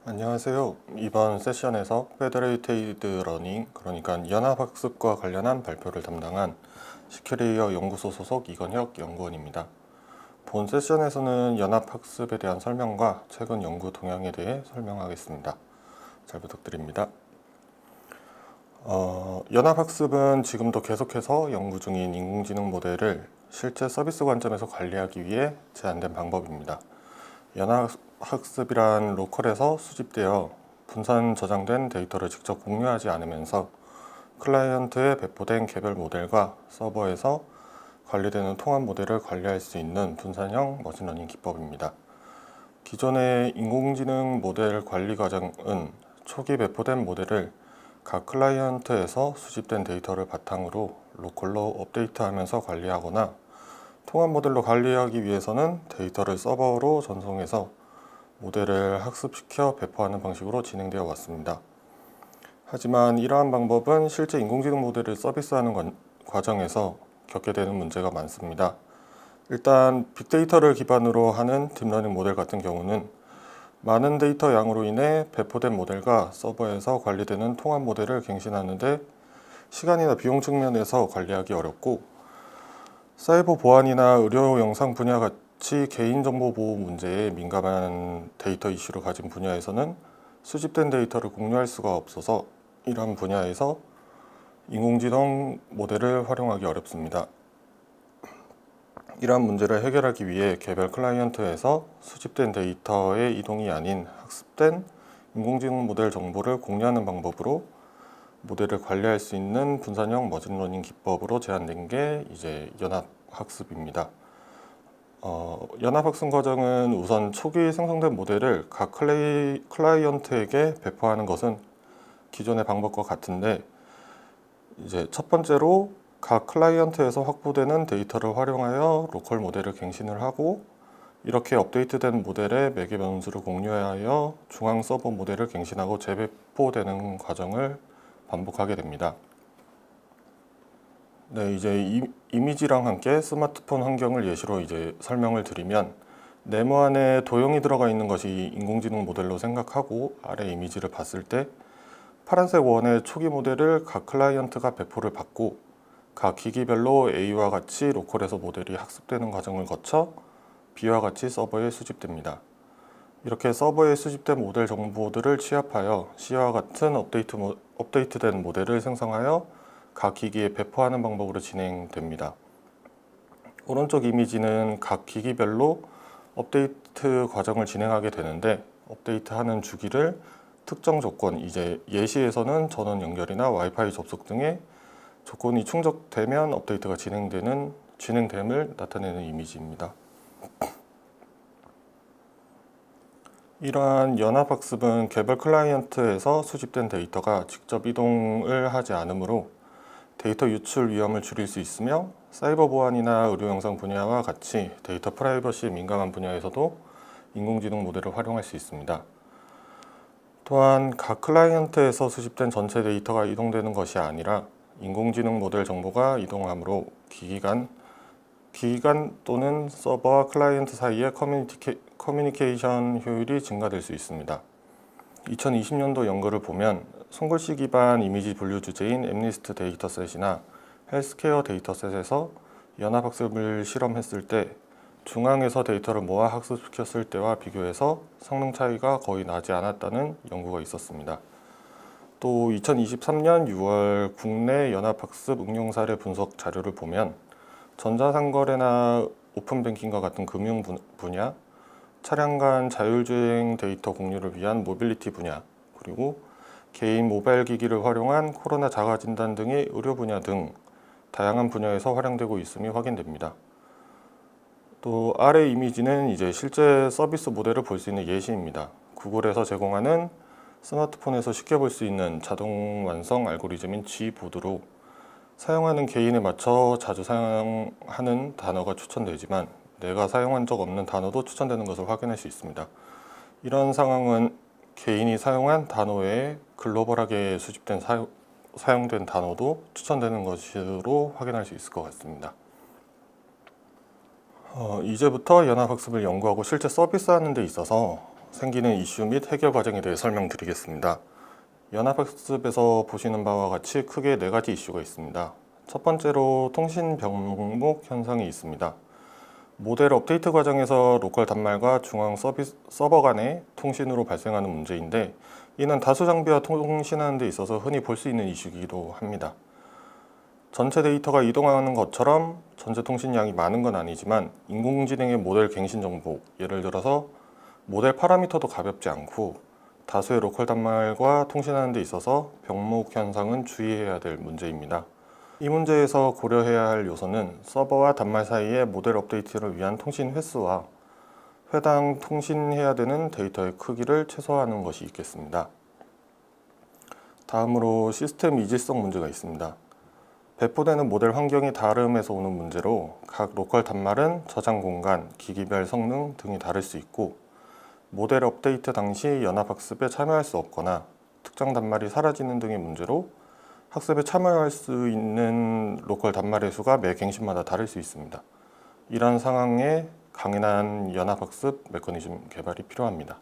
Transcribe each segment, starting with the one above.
안녕하세요. 이번 세션에서 페더레이테이드 러닝, 그러니까 연합학습과 관련한 발표를 담당한 시큐레이어 연구소 소속 이건혁 연구원입니다. 본 세션에서는 연합학습에 대한 설명과 최근 연구 동향에 대해 설명하겠습니다. 잘 부탁드립니다. 연합학습은 지금도 계속해서 연구 중인 인공지능 모델을 실제 서비스 관점에서 관리하기 위해 제안된 방법입니다. 연합학습이란 로컬에서 수집되어 분산 저장된 데이터를 직접 공유하지 않으면서 클라이언트에 배포된 개별 모델과 서버에서 관리되는 통합 모델을 관리할 수 있는 분산형 머신러닝 기법입니다. 기존의 인공지능 모델 관리 과정은 초기 배포된 모델을 각 클라이언트에서 수집된 데이터를 바탕으로 로컬로 업데이트하면서 관리하거나 통합 모델로 관리하기 위해서는 데이터를 서버로 전송해서 모델을 학습시켜 배포하는 방식으로 진행되어 왔습니다. 하지만 이러한 방법은 실제 인공지능 모델을 서비스하는 과정에서 겪게 되는 문제가 많습니다. 일단 빅데이터를 기반으로 하는 딥러닝 모델 같은 경우는 많은 데이터 양으로 인해 배포된 모델과 서버에서 관리되는 통합 모델을 갱신하는데 시간이나 비용 측면에서 관리하기 어렵고, 사이버 보안이나 의료 영상 분야 같이 개인정보 보호 문제에 민감한 데이터 이슈를 가진 분야에서는 수집된 데이터를 공유할 수가 없어서 이런 분야에서 인공지능 모델을 활용하기 어렵습니다. 이러한 문제를 해결하기 위해 개별 클라이언트에서 수집된 데이터의 이동이 아닌 학습된 인공지능 모델 정보를 공유하는 방법으로 모델을 관리할 수 있는 분산형 머신러닝 기법으로 제안된 게 이제 연합학습입니다. 연합학습 과정은 우선 초기 생성된 모델을 각 클라이언트에게 배포하는 것은 기존의 방법과 같은데, 이제 첫 번째로 각 클라이언트에서 확보되는 데이터를 활용하여 로컬 모델을 갱신을 하고, 이렇게 업데이트된 모델의 매개 변수를 공유하여 중앙 서버 모델을 갱신하고 재배포되는 과정을 반복하게 됩니다. 네, 이제 이미지랑 함께 스마트폰 환경을 예시로 이제 설명을 드리면, 네모 안에 도형이 들어가 있는 것이 인공지능 모델로 생각하고 아래 이미지를 봤을 때 파란색 원의 초기 모델을 각 클라이언트가 배포를 받고 각 기기별로 A와 같이 로컬에서 모델이 학습되는 과정을 거쳐 B와 같이 서버에 수집됩니다. 이렇게 서버에 수집된 모델 정보들을 취합하여 C와 같은 업데이트된 모델을 생성하여 각 기기에 배포하는 방법으로 진행됩니다. 오른쪽 이미지는 각 기기별로 업데이트 과정을 진행하게 되는데, 업데이트하는 주기를 특정 조건, 이제 예시에서는 전원 연결이나 와이파이 접속 등의 조건이 충족되면 업데이트가 진행됨을 나타내는 이미지입니다. 이러한 연합학습은 개별 클라이언트에서 수집된 데이터가 직접 이동을 하지 않으므로 데이터 유출 위험을 줄일 수 있으며, 사이버 보안이나 의료 영상 분야와 같이 데이터 프라이버시에 민감한 분야에서도 인공지능 모델을 활용할 수 있습니다. 또한 각 클라이언트에서 수집된 전체 데이터가 이동되는 것이 아니라 인공지능 모델 정보가 이동하므로 기기 간 또는 서버와 클라이언트 사이의 커뮤니케이션 효율이 증가될 수 있습니다. 2020년도 연구를 보면 손글씨 기반 이미지 분류 주제인 엠니스트 데이터셋이나 헬스케어 데이터셋에서 연합학습을 실험했을 때 중앙에서 데이터를 모아 학습시켰을 때와 비교해서 성능 차이가 거의 나지 않았다는 연구가 있었습니다. 또 2023년 6월 국내 연합학습 응용 사례 분석 자료를 보면 전자상거래나 오픈뱅킹과 같은 금융 분야, 차량 간 자율주행 데이터 공유를 위한 모빌리티 분야, 그리고 개인 모바일 기기를 활용한 코로나 자가진단 등의 의료 분야 등 다양한 분야에서 활용되고 있음이 확인됩니다. 또 아래 이미지는 이제 실제 서비스 모델을 볼 수 있는 예시입니다. 구글에서 제공하는 스마트폰에서 쉽게 볼 수 있는 자동 완성 알고리즘인 G보드로 사용하는 개인에 맞춰 자주 사용하는 단어가 추천되지만 내가 사용한 적 없는 단어도 추천되는 것을 확인할 수 있습니다. 이런 상황은 개인이 사용한 단어 외에 글로벌하게 수집된 사용된 단어도 추천되는 것으로 확인할 수 있을 것 같습니다. 이제부터 연합학습을 연구하고 실제 서비스하는 데 있어서 생기는 이슈 및 해결 과정에 대해 설명드리겠습니다. 연합학습에서 보시는 바와 같이 크게 4가지 이슈가 있습니다. 첫 번째로 통신 병목 현상이 있습니다. 모델 업데이트 과정에서 로컬 단말과 중앙 서버 간의 통신으로 발생하는 문제인데, 이는 다수 장비와 통신하는 데 있어서 흔히 볼 수 있는 이슈이기도 합니다. 전체 데이터가 이동하는 것처럼 전체 통신량이 많은 건 아니지만 인공지능의 모델 갱신 정보, 예를 들어서 모델 파라미터도 가볍지 않고 다수의 로컬 단말과 통신하는 데 있어서 병목 현상은 주의해야 될 문제입니다. 이 문제에서 고려해야 할 요소는 서버와 단말 사이의 모델 업데이트를 위한 통신 횟수와 회당 통신해야 되는 데이터의 크기를 최소화하는 것이 있겠습니다. 다음으로 시스템 이질성 문제가 있습니다. 배포되는 모델 환경이 다름에서 오는 문제로 각 로컬 단말은 저장 공간, 기기별 성능 등이 다를 수 있고, 모델 업데이트 당시 연합학습에 참여할 수 없거나 특정 단말이 사라지는 등의 문제로 학습에 참여할 수 있는 로컬 단말의 수가 매 갱신마다 다를 수 있습니다. 이런 상황에 강인한 연합학습 메커니즘 개발이 필요합니다.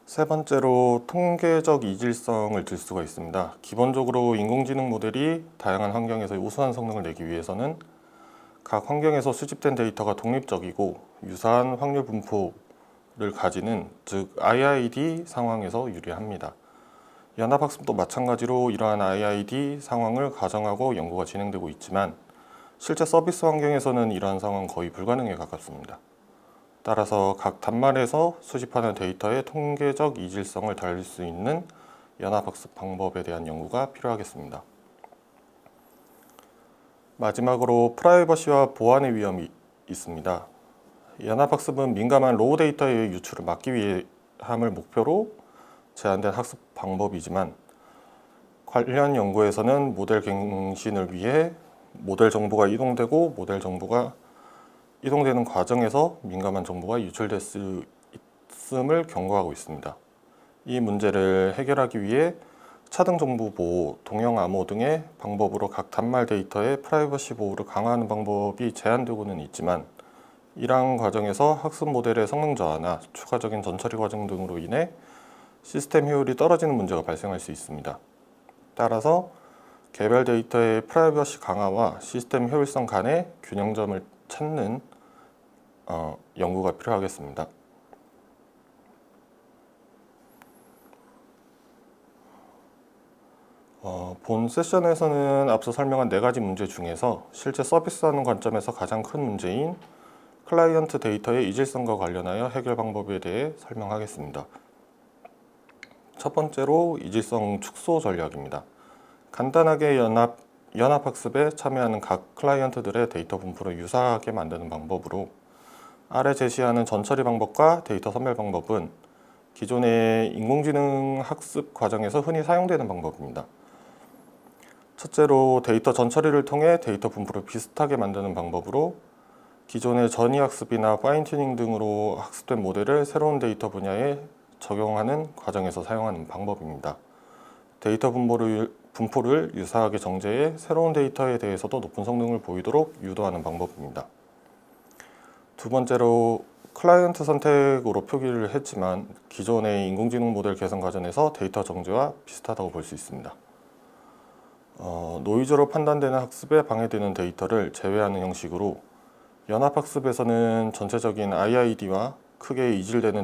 세 번째로 통계적 이질성을 들 수가 있습니다. 기본적으로 인공지능 모델이 다양한 환경에서 우수한 성능을 내기 위해서는 각 환경에서 수집된 데이터가 독립적이고 유사한 확률 분포를 가지는, 즉 IID 상황에서 유리합니다. 연합학습도 마찬가지로 이러한 IID 상황을 가정하고 연구가 진행되고 있지만 실제 서비스 환경에서는 이러한 상황은 거의 불가능에 가깝습니다. 따라서 각 단말에서 수집하는 데이터의 통계적 이질성을 달릴 수 있는 연합학습 방법에 대한 연구가 필요하겠습니다. 마지막으로 프라이버시와 보안의 위험이 있습니다. 연합학습은 민감한 로우 데이터의 유출을 막기 위함을 목표로 제한된 학습 방법이지만, 관련 연구에서는 모델 갱신을 위해 모델 정보가 이동되고 모델 정보가 이동되는 과정에서 민감한 정보가 유출될 수 있음을 경고하고 있습니다. 이 문제를 해결하기 위해 차등 정보 보호, 동형 암호 등의 방법으로 각 단말 데이터의 프라이버시 보호를 강화하는 방법이 제한되고는 있지만, 이러한 과정에서 학습 모델의 성능 저하나 추가적인 전처리 과정 등으로 인해 시스템 효율이 떨어지는 문제가 발생할 수 있습니다. 따라서 개별 데이터의 프라이버시 강화와 시스템 효율성 간의 균형점을 찾는 연구가 필요하겠습니다. 본 세션에서는 앞서 설명한 4가지 문제 중에서 실제 서비스하는 관점에서 가장 큰 문제인 클라이언트 데이터의 이질성과 관련하여 해결 방법에 대해 설명하겠습니다. 첫 번째로 이질성 축소 전략입니다. 간단하게 연합학습에 참여하는 각 클라이언트들의 데이터 분포를 유사하게 만드는 방법으로, 아래 제시하는 전처리 방법과 데이터 선별 방법은 기존의 인공지능 학습 과정에서 흔히 사용되는 방법입니다. 첫째로 데이터 전처리를 통해 데이터 분포를 비슷하게 만드는 방법으로, 기존의 전이학습이나 파인튜닝 등으로 학습된 모델을 새로운 데이터 분야에 적용하는 과정에서 사용하는 방법입니다. 데이터 분포를 유사하게 정제해 새로운 데이터에 대해서도 높은 성능을 보이도록 유도하는 방법입니다. 두 번째로 클라이언트 선택으로 표기를 했지만 기존의 인공지능 모델 개선 과정에서 데이터 정제와 비슷하다고 볼 수 있습니다. 노이즈로 판단되는 학습에 방해되는 데이터를 제외하는 형식으로, 연합학습에서는 전체적인 IID와 크게 이질되는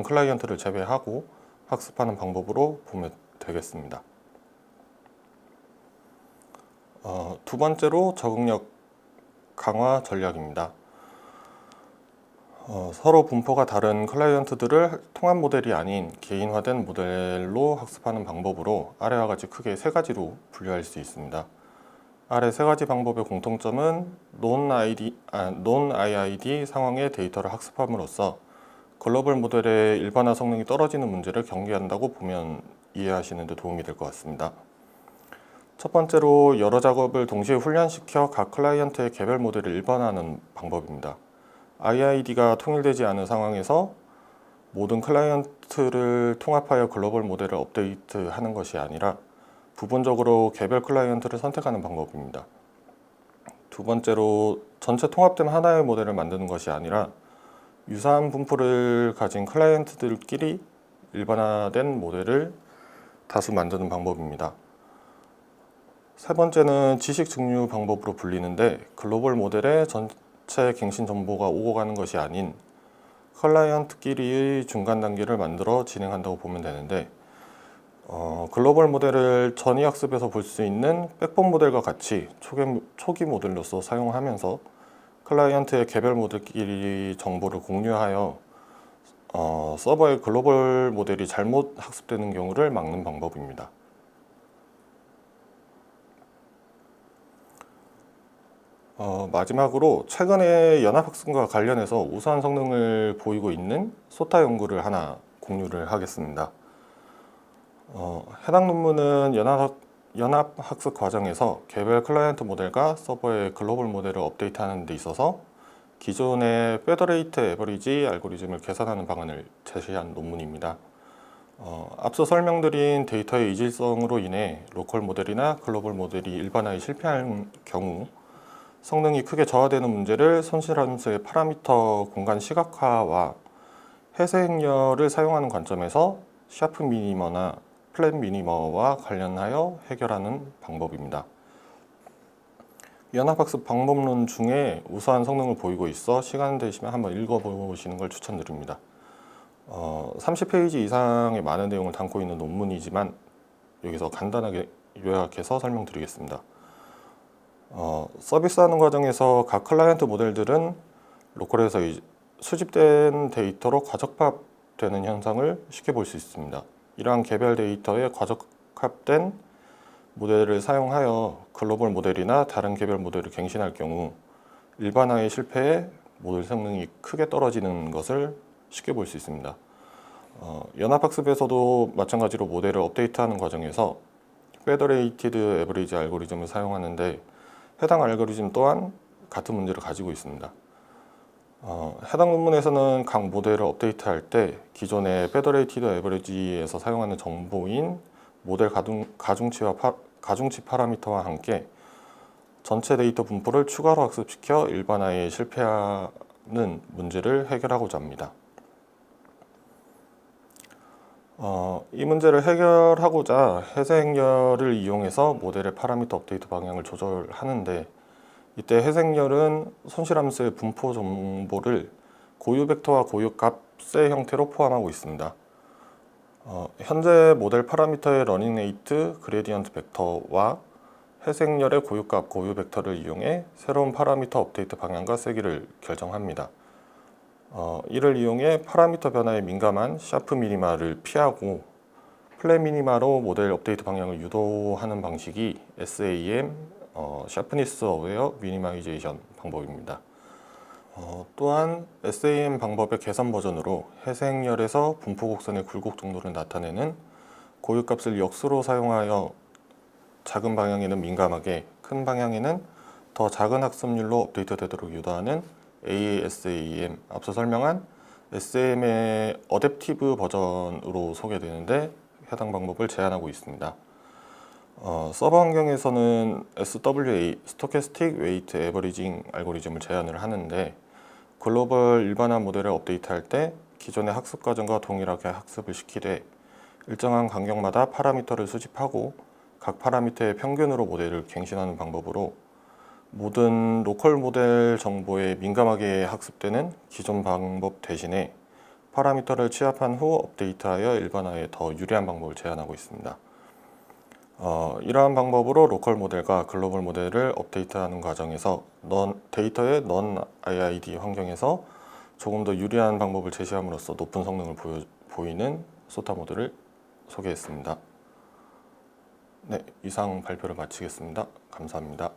클라이언트를 제외하고 학습하는 방법으로 보면 되겠습니다. 두 번째로 적응력 강화 전략입니다. 서로 분포가 다른 클라이언트들을 통합 모델이 아닌 개인화된 모델로 학습하는 방법으로 아래와 같이 크게 3가지로 분류할 수 있습니다. 아래 3가지 방법의 공통점은 non-IID 상황의 데이터를 학습함으로써 글로벌 모델의 일반화 성능이 떨어지는 문제를 경계한다고 보면 이해하시는 데 도움이 될 것 같습니다. 첫 번째로 여러 작업을 동시에 훈련시켜 각 클라이언트의 개별 모델을 일반화하는 방법입니다. IID가 통일되지 않은 상황에서 모든 클라이언트를 통합하여 글로벌 모델을 업데이트하는 것이 아니라 부분적으로 개별 클라이언트를 선택하는 방법입니다. 두 번째로 전체 통합된 하나의 모델을 만드는 것이 아니라 유사한 분포를 가진 클라이언트들끼리 일반화된 모델을 다수 만드는 방법입니다. 세 번째는 지식 증류 방법으로 불리는데, 글로벌 모델의 전체 갱신 정보가 오고 가는 것이 아닌 클라이언트끼리의 중간 단계를 만들어 진행한다고 보면 되는데, 글로벌 모델을 전위 학습에서 볼 수 있는 백본 모델과 같이 초기 모델로서 사용하면서 클라이언트의 개별 모델끼리 정보를 공유하여 서버의 글로벌 모델이 잘못 학습되는 경우를 막는 방법입니다. 마지막으로 최근에 연합학습과 관련해서 우수한 성능을 보이고 있는 소타 연구를 하나 공유를 하겠습니다. 해당 논문은 연합학습 과정에서 개별 클라이언트 모델과 서버의 글로벌 모델을 업데이트하는 데 있어서 기존의 페더레이트 에버리지 알고리즘을 계산하는 방안을 제시한 논문입니다. 앞서 설명드린 데이터의 이질성으로 인해 로컬 모델이나 글로벌 모델이 일반화에 실패할 경우 성능이 크게 저하되는 문제를 손실함수의 파라미터 공간 시각화와 해세 행렬을 사용하는 관점에서 샤프 미니머나 플랫 미니머와 관련하여 해결하는 방법입니다. 연합학습 방법론 중에 우수한 성능을 보이고 있어 시간 되시면 한번 읽어보시는 걸 추천드립니다. 30페이지 이상의 많은 내용을 담고 있는 논문이지만 여기서 간단하게 요약해서 설명드리겠습니다. 서비스하는 과정에서 각 클라이언트 모델들은 로컬에서 수집된 데이터로 과적합되는 현상을 쉽게 볼 수 있습니다. 이러한 개별 데이터에 과적합된 모델을 사용하여 글로벌 모델이나 다른 개별 모델을 갱신할 경우 일반화의 실패에 모델 성능이 크게 떨어지는 것을 쉽게 볼 수 있습니다. 연합학습에서도 마찬가지로 모델을 업데이트하는 과정에서 페더레이티드 에버리지 알고리즘을 사용하는데 해당 알고리즘 또한 같은 문제를 가지고 있습니다. 해당 논문에서는 각 모델을 업데이트할 때 기존의 페더레이티드 에버리지에서 사용하는 정보인 모델 가중치 파라미터와 함께 전체 데이터 분포를 추가로 학습시켜 일반화에 실패하는 문제를 해결하고자 합니다. 이 문제를 해결하고자 해세 행렬을 이용해서 모델의 파라미터 업데이트 방향을 조절하는데, 이때 해세 행렬은 손실함수의 분포 정보를 고유 벡터와 고유 값의 형태로 포함하고 있습니다. 현재 모델 파라미터의 러닝 레이트 그레디언트 벡터와 해세 행렬의 고유 값 고유 벡터를 이용해 새로운 파라미터 업데이트 방향과 세기를 결정합니다. 이를 이용해 파라미터 변화에 민감한 샤프 미니마를 피하고 플랫 미니마로 모델 업데이트 방향을 유도하는 방식이 SAM, 샤프니스 어웨어 미니마이제이션 방법입니다. 또한 SAM 방법의 개선 버전으로 해세 행렬에서 분포 곡선의 굴곡 정도를 나타내는 고유값을 역수로 사용하여 작은 방향에는 민감하게, 큰 방향에는 더 작은 학습률로 업데이트 되도록 유도하는 ASAM, 앞서 설명한 SAM의 어댑티브 버전으로 소개되는데 해당 방법을 제안하고 있습니다. 서버 환경에서는 SWA, 스토캐스틱 웨이트 에버리징 알고리즘을 제안을 하는데, 글로벌 일반화 모델을 업데이트할 때 기존의 학습 과정과 동일하게 학습을 시키되 일정한 간격마다 파라미터를 수집하고 각 파라미터의 평균으로 모델을 갱신하는 방법으로 모든 로컬 모델 정보에 민감하게 학습되는 기존 방법 대신에 파라미터를 취합한 후 업데이트하여 일반화에 더 유리한 방법을 제안하고 있습니다. 이러한 방법으로 로컬 모델과 글로벌 모델을 업데이트하는 과정에서 데이터의 non-IID 환경에서 조금 더 유리한 방법을 제시함으로써 높은 성능을 보이는 소타 모델을 소개했습니다. 네, 이상 발표를 마치겠습니다. 감사합니다.